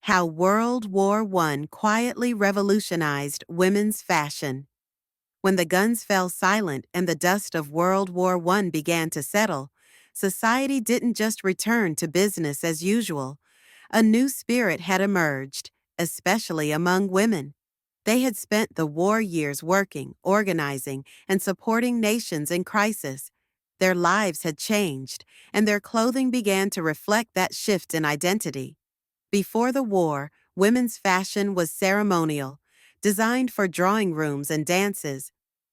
How World War I quietly revolutionized women's fashion. When the guns fell silent and the dust of World War I began to settle, society didn't just return to business as usual. A new spirit had emerged, especially among women. They had spent the war years working, organizing, and supporting nations in crisis. Their lives had changed, and their clothing began to reflect that shift in identity. Before the war, women's fashion was ceremonial, designed for drawing rooms and dances.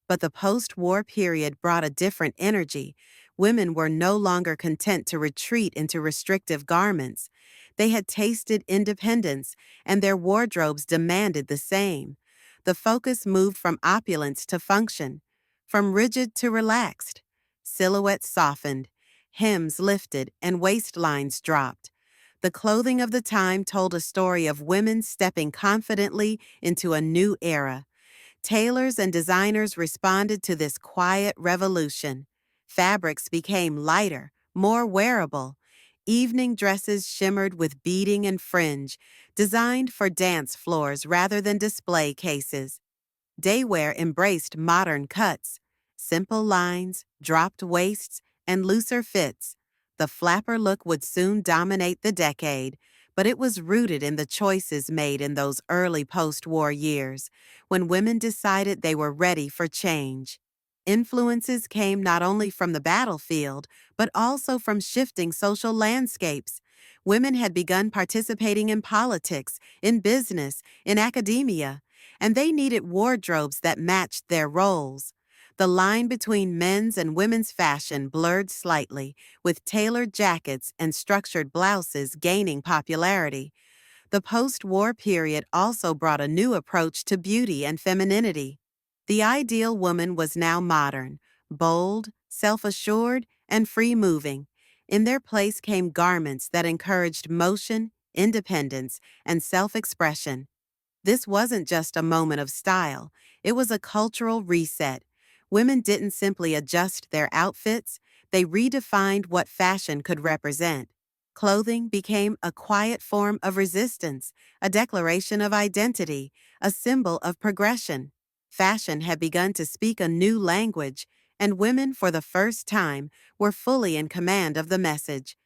But the post-war period brought a different energy. Women were no longer content to retreat into restrictive garments. They had tasted independence, and their wardrobes demanded the same. The focus moved from opulence to function, from rigid to relaxed. Silhouettes softened, hems lifted, and waistlines dropped. The clothing of the time told a story of women stepping confidently into a new era. Tailors and designers responded to this quiet revolution. Fabrics became lighter, more wearable. Evening dresses shimmered with beading and fringe, designed for dance floors rather than display cases. Daywear embraced modern cuts, simple lines, dropped waists, and looser fits. The flapper look would soon dominate the decade, but it was rooted in the choices made in those early post-war years, when women decided they were ready for change. Influences came not only from the battlefield, but also from shifting social landscapes. Women had begun participating in politics, in business, in academia, and they needed wardrobes that matched their roles. The line between men's and women's fashion blurred slightly, with tailored jackets and structured blouses gaining popularity. The post-war period also brought a new approach to beauty and femininity. The ideal woman was now modern, bold, self-assured, and free-moving. In their place came garments that encouraged motion, independence, and self-expression. This wasn't just a moment of style, it was a cultural reset. Women didn't simply adjust their outfits, they redefined what fashion could represent. Clothing became a quiet form of resistance, a declaration of identity, a symbol of progression. Fashion had begun to speak a new language, and women, for the first time, were fully in command of the message.